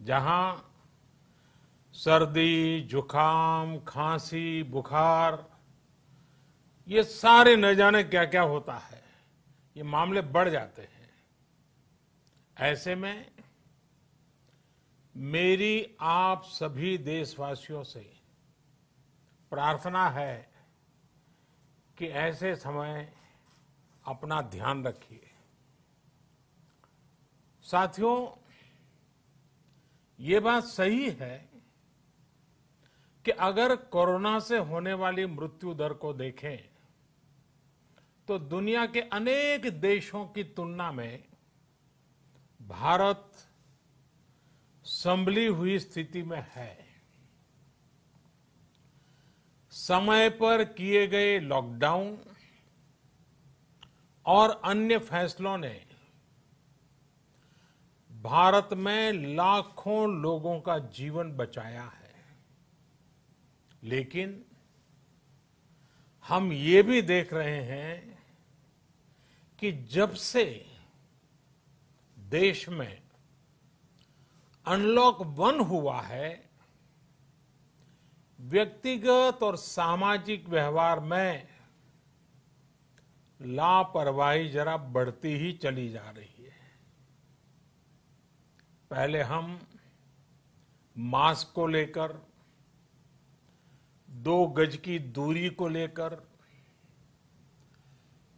जहां सर्दी, जुकाम, खांसी, बुखार, ये सारे न जाने क्या क्या होता है, ये मामले बढ़ जाते हैं। ऐसे में मेरी आप सभी देशवासियों से प्रार्थना है कि ऐसे समय अपना ध्यान रखिए। साथियों, ये बात सही है कि अगर कोरोना से होने वाली मृत्यु दर को देखें तो दुनिया के अनेक देशों की तुलना में भारत संभली हुई स्थिति में है। समय पर किए गए लॉकडाउन और अन्य फैसलों ने भारत में लाखों लोगों का जीवन बचाया है, लेकिन हम ये भी देख रहे हैं कि जब से देश में अनलॉक 1 हुआ है, व्यक्तिगत और सामाजिक व्यवहार में लापरवाही जरा बढ़ती ही चली जा रही है। पहले हम मास्क को लेकर, 2 गज की दूरी को लेकर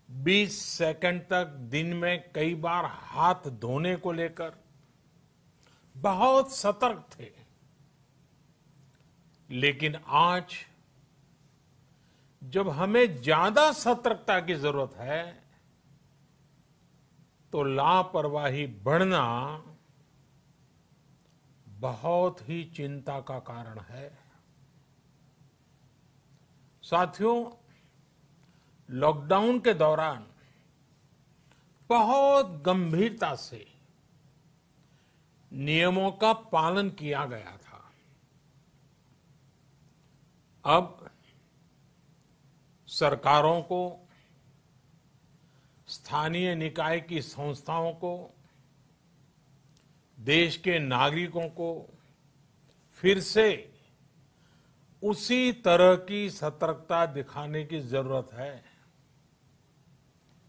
20 सेकंड तक दिन में कई बार हाथ धोने को लेकर बहुत सतर्क थे, लेकिन आज जब हमें ज्यादा सतर्कता की जरूरत है तो लापरवाही बढ़ना बहुत ही चिंता का कारण है। साथियों, लॉकडाउन के दौरान बहुत गंभीरता से नियमों का पालन किया गया था। अब सरकारों को, स्थानीय निकाय की संस्थाओं को, देश के नागरिकों को फिर से उसी तरह की सतर्कता दिखाने की जरूरत है।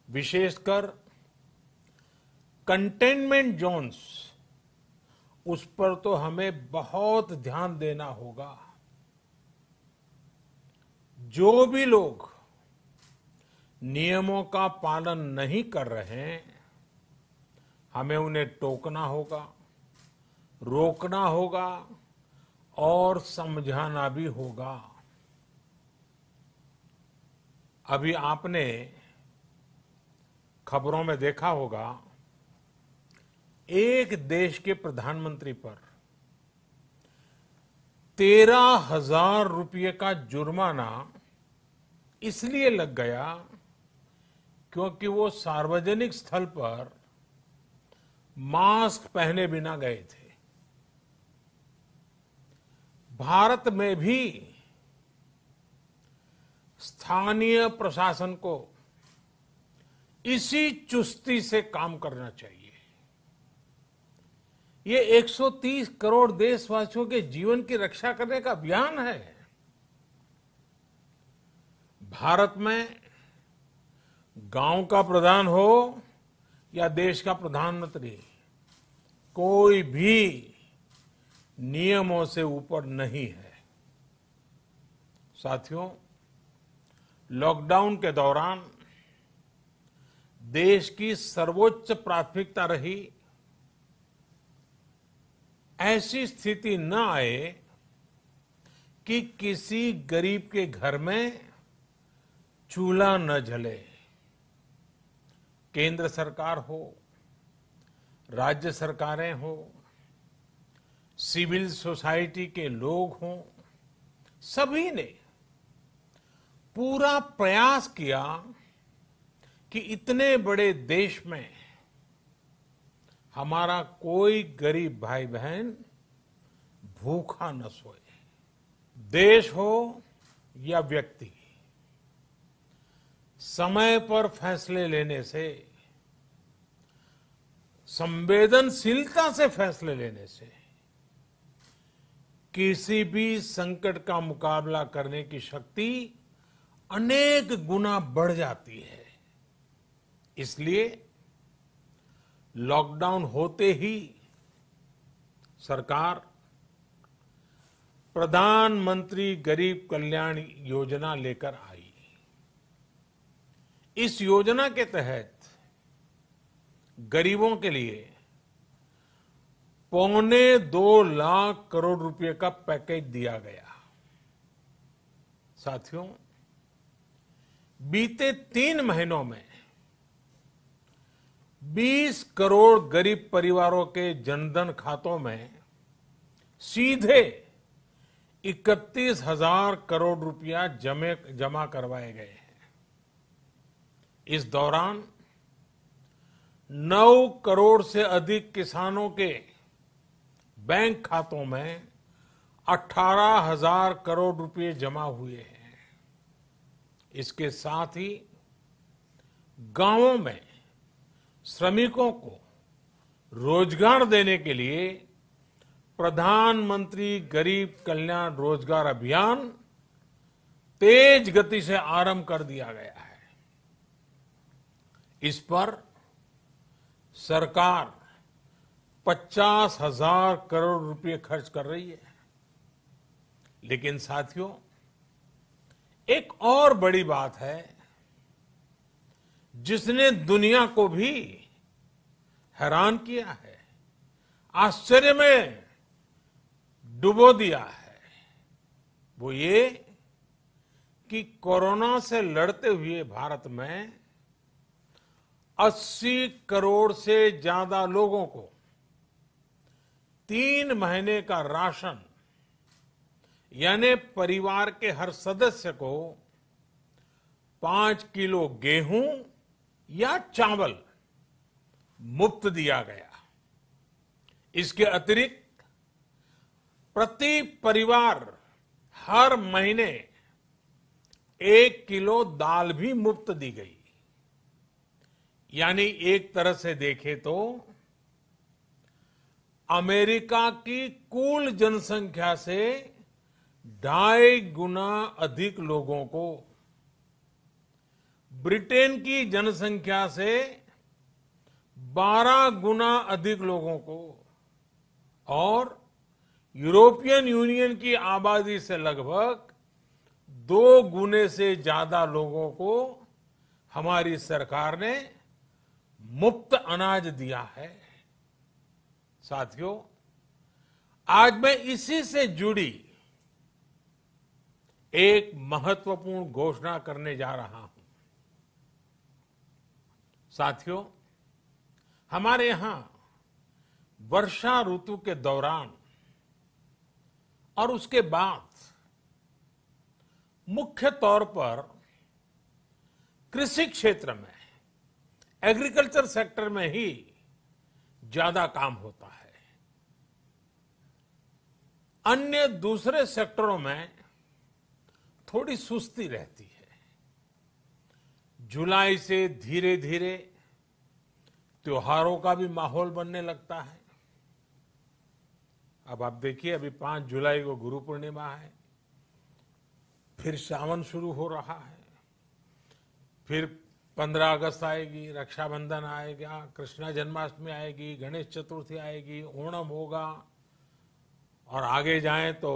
विशेषकर कंटेनमेंट जोन्स, उस पर तो हमें बहुत ध्यान देना होगा। जो भी लोग नियमों का पालन नहीं कर रहे हैं, हमें उन्हें टोकना होगा, रोकना होगा और समझाना भी होगा। अभी आपने खबरों में देखा होगा, एक देश के प्रधानमंत्री पर 13,000 रुपये का जुर्माना इसलिए लग गया क्योंकि वो सार्वजनिक स्थल पर मास्क पहने बिना गए थे। भारत में भी स्थानीय प्रशासन को इसी चुस्ती से काम करना चाहिए। ये 130 करोड़ देशवासियों के जीवन की रक्षा करने का अभियान है। भारत में गांव का प्रधान हो या देश का प्रधानमंत्री, कोई भी नियमों से ऊपर नहीं है। साथियों, लॉकडाउन के दौरान देश की सर्वोच्च प्राथमिकता रही ऐसी स्थिति न आए कि किसी गरीब के घर में चूल्हा न जले। केंद्र सरकार हो, राज्य सरकारें हो, सिविल सोसाइटी के लोग हों, सभी ने पूरा प्रयास किया कि इतने बड़े देश में हमारा कोई गरीब भाई बहन भूखा न सोए। देश हो या व्यक्ति, समय पर फैसले लेने से, संवेदनशीलता से फैसले लेने से किसी भी संकट का मुकाबला करने की शक्ति अनेक गुना बढ़ जाती है। इसलिए लॉकडाउन होते ही सरकार प्रधानमंत्री गरीब कल्याण योजना लेकर आई। इस योजना के तहत गरीबों के लिए 2.25 लाख करोड़ रुपए का पैकेज दिया गया। साथियों, बीते 3 महीनों में 20 करोड़ गरीब परिवारों के जनधन खातों में सीधे 31,000 करोड़ रुपया जमा करवाए गए हैं। इस दौरान 9 करोड़ से अधिक किसानों के बैंक खातों में 18,000 करोड़ रुपए जमा हुए हैं। इसके साथ ही गांवों में श्रमिकों को रोजगार देने के लिए प्रधानमंत्री गरीब कल्याण रोजगार अभियान तेज गति से आरंभ कर दिया गया है। इस पर सरकार 50,000 करोड़ रुपए खर्च कर रही है। लेकिन साथियों, एक और बड़ी बात है जिसने दुनिया को भी हैरान किया है, आश्चर्य में डुबो दिया है। वो ये कि कोरोना से लड़ते हुए भारत में 80 करोड़ से ज्यादा लोगों को 3 महीने का राशन, यानी परिवार के हर सदस्य को 5 किलो गेहूं या चावल मुफ्त दिया गया। इसके अतिरिक्त प्रति परिवार हर महीने 1 किलो दाल भी मुफ्त दी गई। यानी एक तरह से देखें तो अमेरिका की कुल जनसंख्या से 2.5 गुना अधिक लोगों को, ब्रिटेन की जनसंख्या से 12 गुना अधिक लोगों को और यूरोपियन यूनियन की आबादी से लगभग 2 गुने से ज्यादा लोगों को हमारी सरकार ने मुफ्त अनाज दिया है। साथियों, आज मैं इसी से जुड़ी एक महत्वपूर्ण घोषणा करने जा रहा हूं। साथियों, हमारे यहां वर्षा ऋतु के दौरान और उसके बाद मुख्य तौर पर कृषि क्षेत्र में, एग्रीकल्चर सेक्टर में ही ज्यादा काम होता है। अन्य दूसरे सेक्टरों में थोड़ी सुस्ती रहती है। जुलाई से धीरे धीरे त्योहारों का भी माहौल बनने लगता है। अब आप देखिए, अभी 5 जुलाई को गुरु पूर्णिमा है, फिर सावन शुरू हो रहा है, फिर 15 अगस्त आएगी, रक्षाबंधन आएगा, कृष्ण जन्माष्टमी आएगी, गणेश चतुर्थी आएगी, ओणम होगा और आगे जाएं तो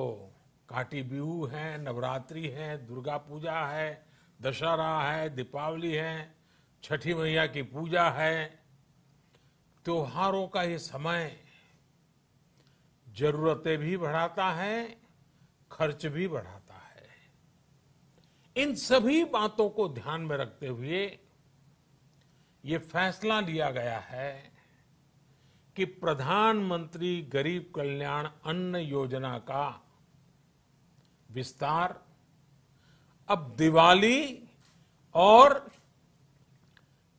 काटी बिहू है, नवरात्रि है, दुर्गा पूजा है, दशहरा है, दीपावली है, छठी मैया की पूजा है। त्योहारों का ये समय जरूरतें भी बढ़ाता है, खर्च भी बढ़ाता है। इन सभी बातों को ध्यान में रखते हुए ये फैसला लिया गया है कि प्रधानमंत्री गरीब कल्याण अन्न योजना का विस्तार अब दिवाली और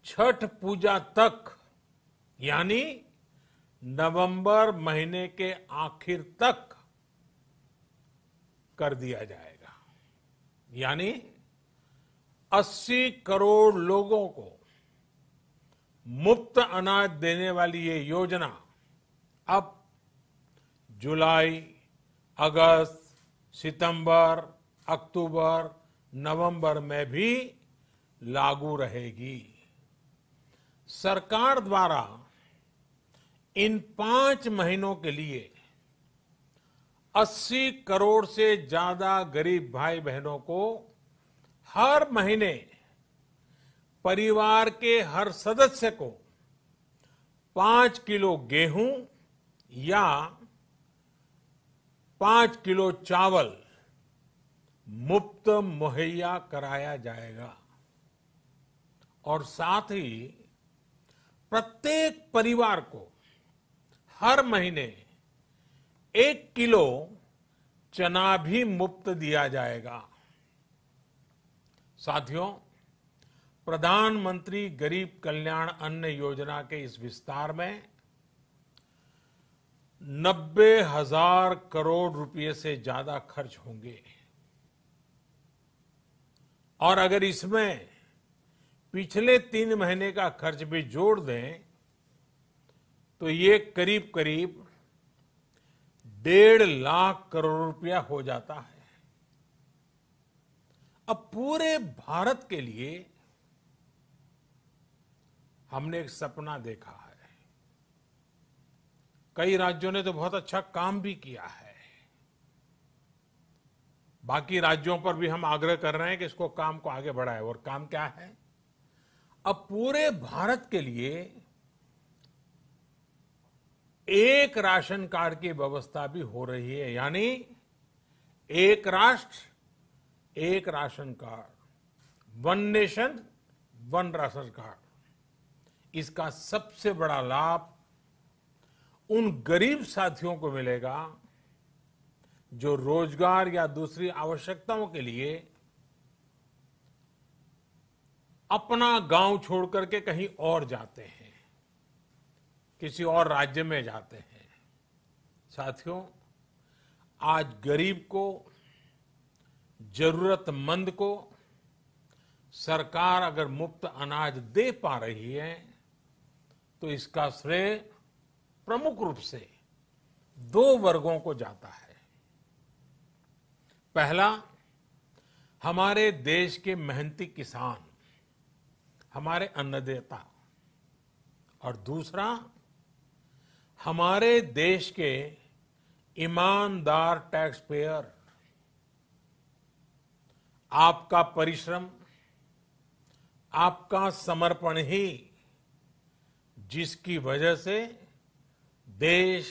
छठ पूजा तक, यानी नवंबर महीने के आखिर तक कर दिया जाएगा। यानी 80 करोड़ लोगों को मुफ्त अनाज देने वाली ये योजना अब जुलाई, अगस्त, सितंबर, अक्टूबर, नवंबर में भी लागू रहेगी। सरकार द्वारा इन 5 महीनों के लिए 80 करोड़ से ज्यादा गरीब भाई बहनों को हर महीने परिवार के हर सदस्य को 5 किलो गेहूं या 5 किलो चावल मुफ्त मुहैया कराया जाएगा और साथ ही प्रत्येक परिवार को हर महीने 1 किलो चना भी मुफ्त दिया जाएगा। साथियों, प्रधानमंत्री गरीब कल्याण अन्न योजना के इस विस्तार में 90,000 करोड़ रुपए से ज्यादा खर्च होंगे और अगर इसमें पिछले 3 महीने का खर्च भी जोड़ दें तो ये करीब करीब 1.5 लाख करोड़ रुपया हो जाता है। अब पूरे भारत के लिए हमने एक सपना देखा है। कई राज्यों ने तो बहुत अच्छा काम भी किया है। बाकी राज्यों पर भी हम आग्रह कर रहे हैं कि इसको काम को आगे बढ़ाएं। और काम क्या है? अब पूरे भारत के लिए एक राशन कार्ड की व्यवस्था भी हो रही है, यानी एक राष्ट्र एक ration card, one nation one ration card. इसका सबसे बड़ा लाभ उन गरीब साथियों को मिलेगा जो रोजगार या दूसरी आवश्यकताओं के लिए अपना गांव छोड़ करके कहीं और जाते हैं, किसी और राज्य में जाते हैं। साथियों, आज गरीब को, जरूरतमंद को सरकार अगर मुफ्त अनाज दे पा रही है तो इसका श्रेय प्रमुख रूप से 2 वर्गों को जाता है। पहला, हमारे देश के मेहनती किसान, हमारे अन्नदाता, और दूसरा हमारे देश के ईमानदार टैक्स पेयर। आपका परिश्रम, आपका समर्पण ही जिसकी वजह से देश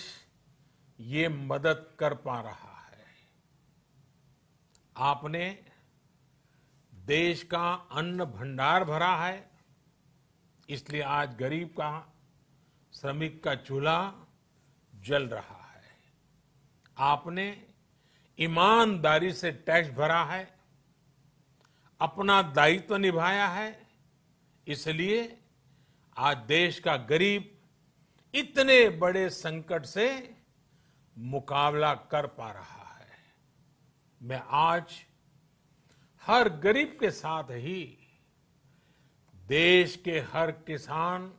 ये मदद कर पा रहा है। आपने देश का अन्न भंडार भरा है, इसलिए आज गरीब का, श्रमिक का चूल्हा जल रहा है। आपने ईमानदारी से टैक्स भरा है, अपना दायित्व निभाया है, इसलिए आज देश का गरीब इतने बड़े संकट से मुकाबला कर पा रहा है। मैं आज हर गरीब के साथ ही देश के हर किसान,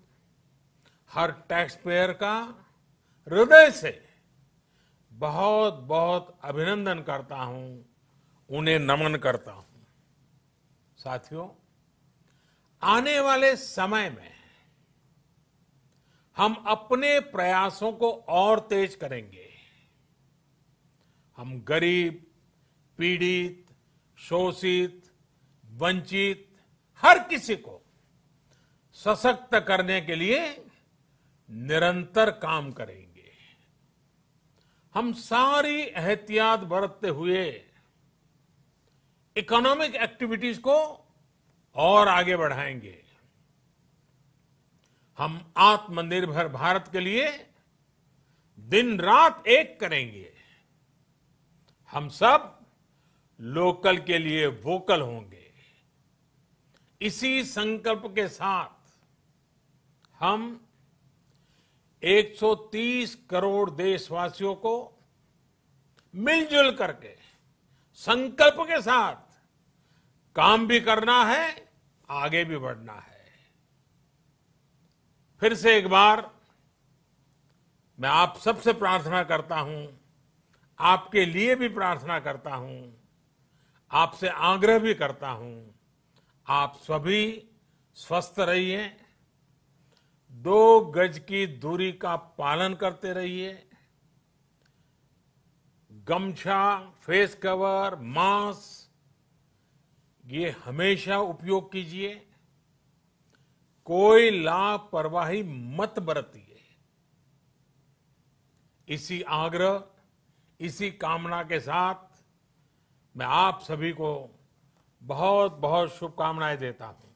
हर टैक्स पेयर का हृदय से बहुत बहुत अभिनंदन करता हूं, उन्हें नमन करता हूं। साथियों, आने वाले समय में हम अपने प्रयासों को और तेज करेंगे। हम गरीब, पीड़ित, शोषित, वंचित हर किसी को सशक्त करने के लिए निरंतर काम करेंगे। हम सारी एहतियात बरतते हुए इकोनॉमिक एक्टिविटीज को और आगे बढ़ाएंगे। हम आत्मनिर्भर भारत के लिए दिन रात एक करेंगे। हम सब लोकल के लिए वोकल होंगे। इसी संकल्प के साथ हम 130 करोड़ देशवासियों को मिलजुल करके संकल्प के साथ काम भी करना है, आगे भी बढ़ना है। फिर से एक बार मैं आप सबसे प्रार्थना करता हूं, आपके लिए भी प्रार्थना करता हूं, आपसे आग्रह भी करता हूं, आप सभी स्वस्थ रहिए, 2 गज की दूरी का पालन करते रहिए, गमछा, फेस कवर, मास्क ये हमेशा उपयोग कीजिए, कोई लापरवाही मत बरतिए। इसी आग्रह, इसी कामना के साथ मैं आप सभी को बहुत बहुत शुभकामनाएं देता हूं।